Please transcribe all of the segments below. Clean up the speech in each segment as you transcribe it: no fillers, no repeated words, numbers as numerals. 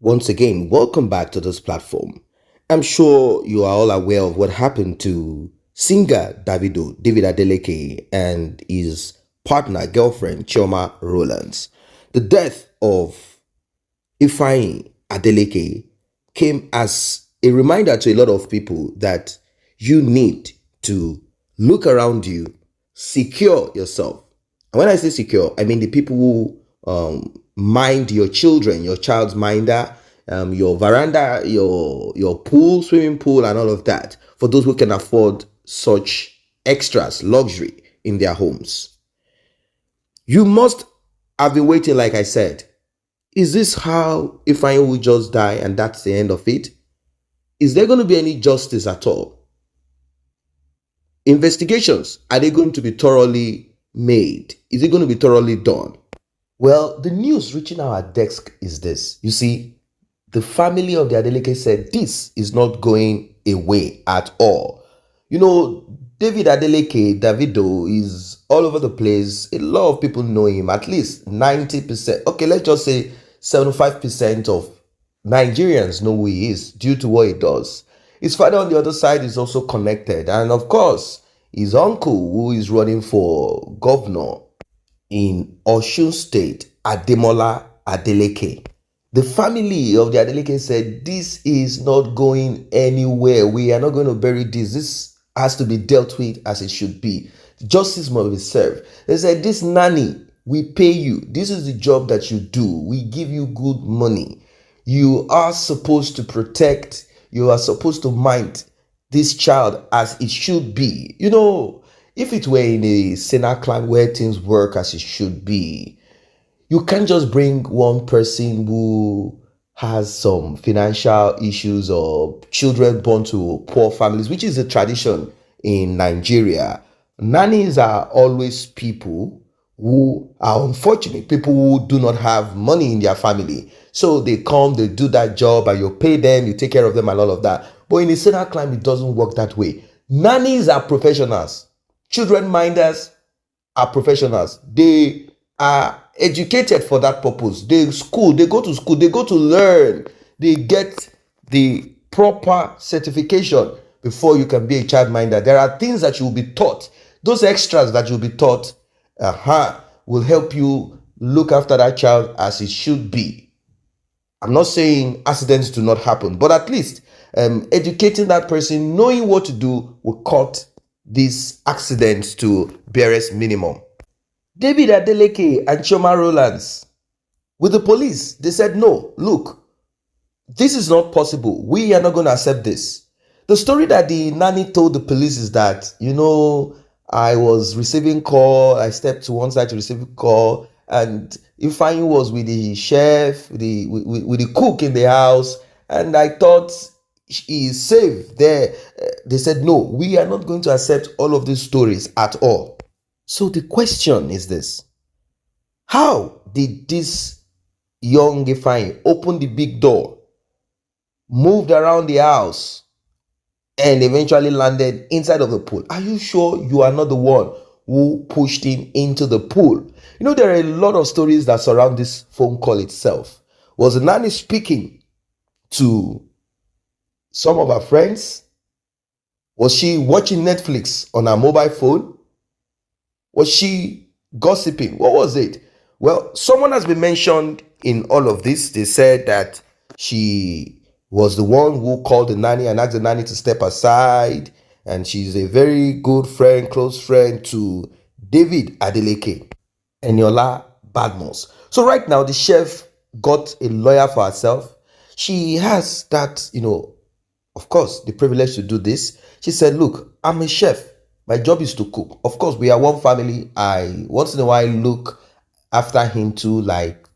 Once again, welcome back to this platform. I'm sure you are all aware of what happened to singer David Adeleke and his partner, girlfriend, Chioma Rowlands. The death of Ifeanyi Adeleke came as a reminder to a lot of people that you need to look around you, secure yourself. And when I say secure, I mean the people who mind your children, your child's minder, your veranda, your pool, swimming pool, and all of that. For those who can afford such extras, luxury in their homes, you must have been waiting. Like I said, is this how Ifeanyi will just die and that's the end of it? Is there going to be any justice at all? Investigations, are they going to be thoroughly made? Is it going to be thoroughly done? Well, the news reaching our desk is this. You see, the family of the Adeleke said this is not going away at all. You know, David Adeleke, Davido, is all over the place. A lot of people know him, at least 90%. Okay, let's just say 75% of Nigerians know who he is due to what he does. His father on the other side is also connected. And of course, his uncle, who is running for governor in Osun State, Ademola Adeleke. The family of the Adeleke said, this is not going anywhere. We are not going to bury this. This has to be dealt with as it should be. Justice must be served. They said, this nanny, we pay you. This is the job that you do. We give you good money. You are supposed to protect. You are supposed to mind this child as it should be. You know, if it were in a sinner clan where things work as it should be, you can't just bring one person who has some financial issues or children born to poor families, which is a tradition in Nigeria. Nannies are always people who are unfortunate, people who do not have money in their family. So they come, they do that job, and you pay them, you take care of them, and all of that. But in a sinner clan, it doesn't work that way. Nannies are professionals. Children minders are professionals. They are educated for that purpose. They go to school, they go to learn. They get the proper certification before you can be a child minder. There are things that you will be taught. Those extras that you'll be taught will help you look after that child as it should be. I'm not saying accidents do not happen, but at least educating that person, knowing what to do, will cut these accidents to barest minimum. David Adeleke and Chioma Rowlands, with the police, they said, no, look, this is not possible. We are not going to accept this. The story that the nanny told the police is that, I was receiving call, I stepped to one side to receive a call, and Ifeanyi was with the chef, with the cook in the house, and I thought he is safe there. They said, no, we are not going to accept all of these stories at all. So the question is this: how did this young Ifeanyi open the big door, moved around the house, and eventually landed inside of the pool? Are you sure you are not the one who pushed him into the pool? There are a lot of stories that surround this phone call itself. Was the nanny speaking to some of her friends? Was she watching Netflix on her mobile phone? Was she gossiping? What was it? Well, someone has been mentioned in all of this. They said that she was the one who called the nanny and asked the nanny to step aside. And she's a very good friend, close friend to David Adeleke, Eniola Badmus. So right now, the chef got a lawyer for herself. She has that, of course, the privilege to do this. She said, look, I'm a chef. My job is to cook. Of course, we are one family. I once in a while look after him to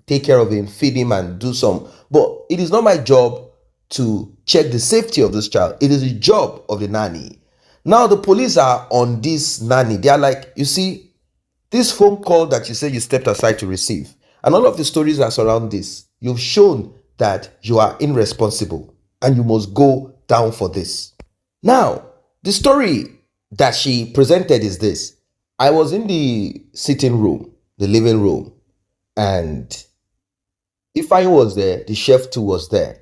take care of him, feed him, and do some. But it is not my job to check the safety of this child. It is the job of the nanny. Now the police are on this nanny. They are like, you see, this phone call that you said you stepped aside to receive, and all of the stories that surround this, you've shown that you are irresponsible and you must go down for this. Now, the story that she presented is this: I was in the sitting room, the living room, and Ifeanyi was there, the chef too was there.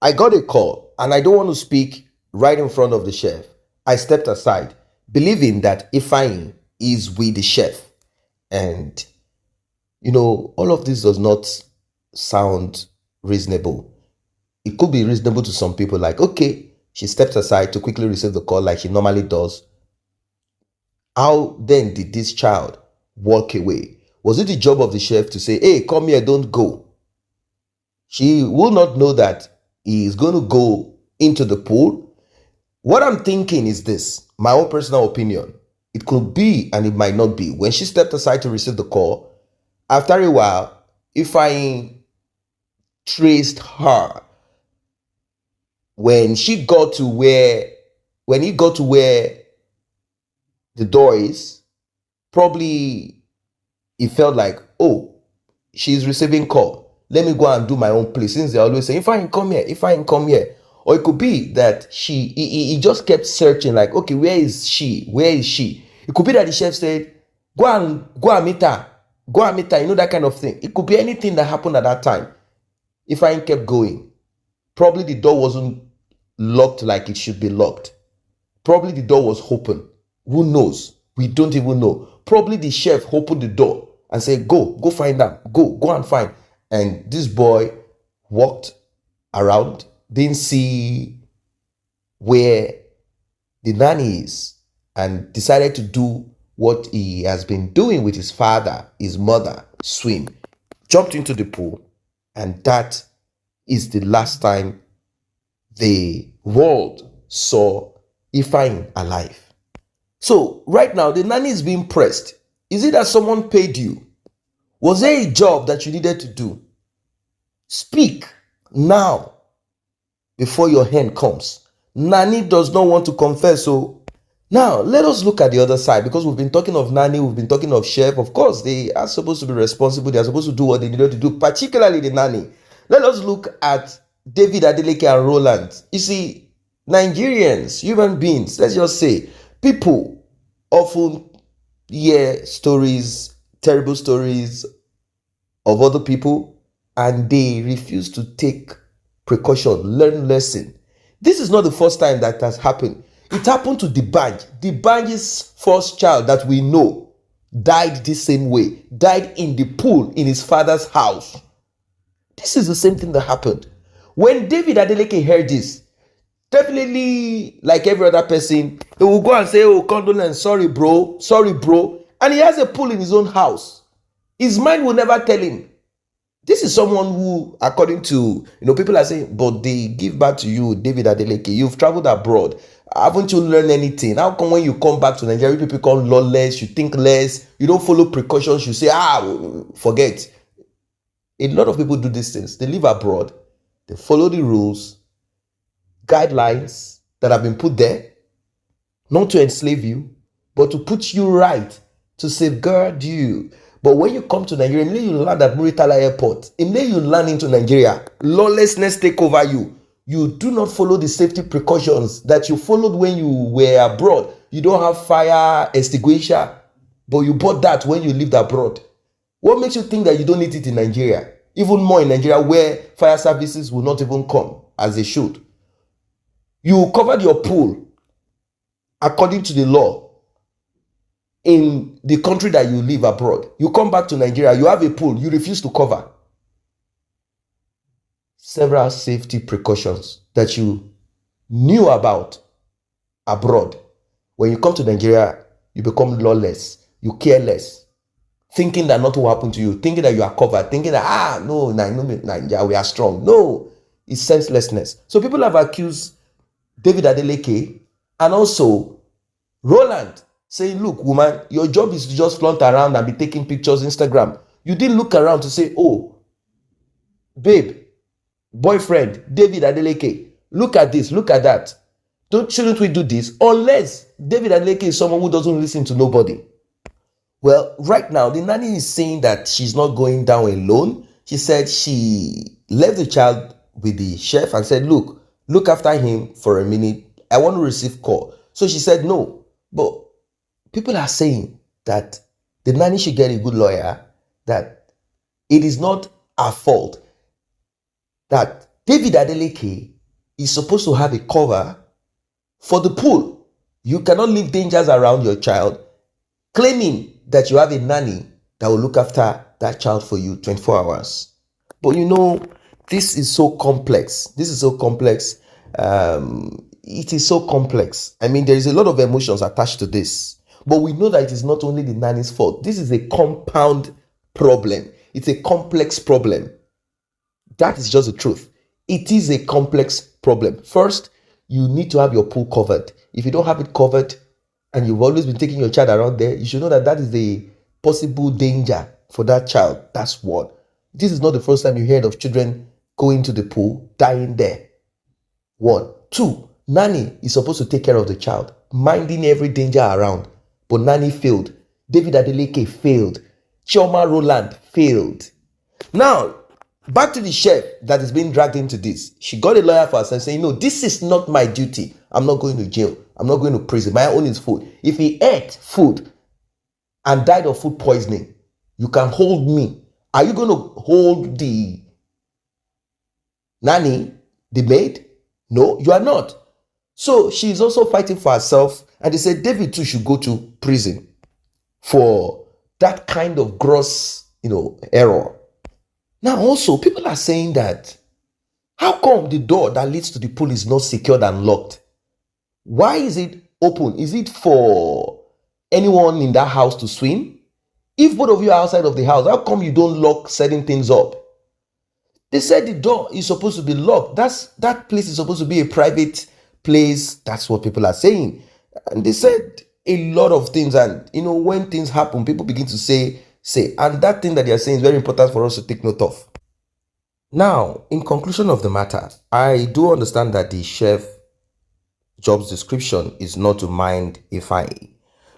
I got a call and I don't want to speak right in front of the chef. I stepped aside, believing that Ifeanyi is with the chef. And, all of this does not sound reasonable. It could be reasonable to some people, like, okay, she stepped aside to quickly receive the call like she normally does. How then did this child walk away? Was it the job of the chef to say, hey, come here, don't go? She will not know that he is going to go into the pool. What I'm thinking is this, my own personal opinion. It could be and it might not be. When she stepped aside to receive the call, after a while, if I traced her, when he got to where the door is, probably he felt like, oh, she's receiving call. Let me go and do my own place. Since they always say, if I can come here. Or it could be that he just kept searching, like, okay, where is she? It could be that the chef said, go and meet her, that kind of thing. It could be anything that happened at that time. If I kept going, probably the door wasn't locked like it should be locked. Probably the door was open. Who knows? We don't even know. Probably the chef opened the door and said, go find them. Go and find. And this boy walked around, didn't see where the nanny is, and decided to do what he has been doing with his father, his mother, swim. Jumped into the pool, and that is the last time the world saw Ifeanyi alive. So right now, the nanny is being pressed. Is it that someone paid you? Was there a job that you needed to do? Speak now before your hand comes. Nanny does not want to confess. So now let us look at the other side, because we've been talking of nanny, we've been talking of chef. Of course, they are supposed to be responsible. They are supposed to do what they needed to do, particularly the nanny. Let us look at David Adeleke and Roland. You see, Nigerians, human beings, let's just say, people often hear stories, terrible stories of other people, and they refuse to take precaution, learn lesson. This is not the first time that has happened. It happened to Davido'S. Davido'S' first child that we know died the same way, died in the pool in his father's house. This is the same thing that happened. When David Adeleke heard this, definitely, like every other person, he will go and say, oh, condolence, sorry bro, and he has a pool in his own house. His mind will never tell him. This is someone who, according to, people are saying, but they give back to you, David Adeleke. You've traveled abroad. Haven't you learned anything? How come when you come back to Nigeria, people become lawless, you think less, you don't follow precautions, you say, forget. A lot of people do these things. They live abroad. They follow the rules, guidelines that have been put there, not to enslave you, but to put you right, to safeguard you. But when you come to Nigeria, immediately you land at Muritala Airport, immediately you land into Nigeria, lawlessness take over you. You do not follow the safety precautions that you followed when you were abroad. You don't have fire extinguisher, but you bought that when you lived abroad. What makes you think that you don't need it in Nigeria? Even more in Nigeria, where fire services will not even come as they should. You covered your pool according to the law in the country that you live abroad. You come back to Nigeria, you have a pool, you refuse to cover. Several safety precautions that you knew about abroad. When you come to Nigeria, you become lawless, you care less, thinking that nothing will happen to you, thinking that you are covered, thinking that, no, Nigeria, we are strong. No, it's senselessness. So people have accused David Adeleke and also Roland, saying, look, woman, your job is to just flaunt around and be taking pictures, Instagram. You didn't look around to say, oh, babe, boyfriend, David Adeleke, look at this, look at that. Shouldn't we do this? Unless David Adeleke is someone who doesn't listen to nobody. Well, right now, the nanny is saying that she's not going down alone. She said she left the child with the chef and said, look after him for a minute. I want to receive call. So she said no. But people are saying that the nanny should get a good lawyer, that it is not at fault. That David Adeleke is supposed to have a cover for the pool. You cannot leave dangers around your child, claiming that you have a nanny that will look after that child for you 24 hours. But this is so complex. This is so complex. It is so complex. I mean, there is a lot of emotions attached to this. But we know that it is not only the nanny's fault. This is a compound problem. It's a complex problem. That is just the truth. It is a complex problem. First, you need to have your pool covered. If you don't have it covered and you've always been taking your child around there, you should know that that is a possible danger for that child. That's one. This is not the first time you heard of children going to the pool, dying there. One. Two, nanny is supposed to take care of the child, minding every danger around. But nanny failed. David Adeleke failed. Chioma Roland failed. Now, back to the chef that is being dragged into this. She got a lawyer for herself saying, no, this is not my duty. I'm not going to jail. I'm not going to prison. My own is food. If he ate food and died of food poisoning, you can hold me. Are you going to hold the nanny, the maid? No, you are not. So she is also fighting for herself. And they said David too should go to prison for that kind of gross, error. Now also, people are saying that, how come the door that leads to the pool is not secured and locked? Why is it open? Is it for anyone in that house to swim? If both of you are outside of the house, how come you don't lock certain things up? They said the door is supposed to be locked. That place is supposed to be a private place. That's what people are saying. And they said a lot of things. And, when things happen, people begin to say. And that thing that they are saying is very important for us to take note of. Now, in conclusion of the matter, I do understand that the chef job's description is not to mind Ifeanyi.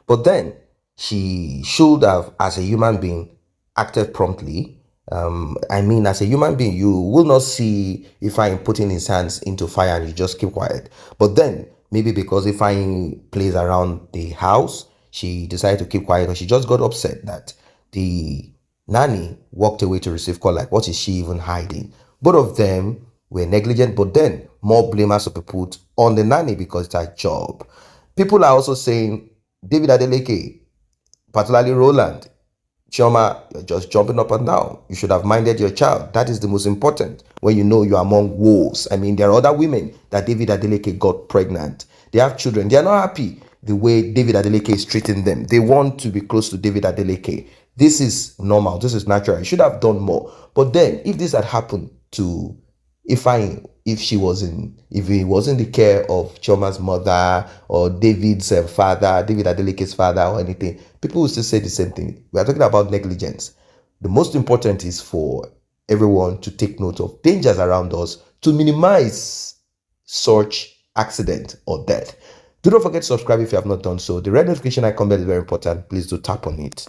But then, she should have, as a human being, acted promptly. As a human being, you will not see Ifeanyi putting his hands into fire and you just keep quiet. But then, maybe because Ifeanyi plays around the house, she decided to keep quiet, or she just got upset that the nanny walked away to receive call. Like, what is she even hiding? Both of them were negligent, but then more blame has to be put on the nanny because it's her job. People are also saying, David Adeleke, particularly Roland, Chioma, you're just jumping up and down. You should have minded your child. That is the most important when you know you're among wolves. I mean, there are other women that David Adeleke got pregnant. They have children. They are not happy the way David Adeleke is treating them. They want to be close to David Adeleke. This is normal. This is natural. You should have done more. But then, if this had happened to if he was in the care of Chioma's mother or David's father, David Adeleke's father or anything, people will still say the same thing. We are talking about negligence. The most important is for everyone to take note of dangers around us to minimize such accident or death. Do not forget to subscribe if you have not done so. The red notification icon bell is very important. Please do tap on it.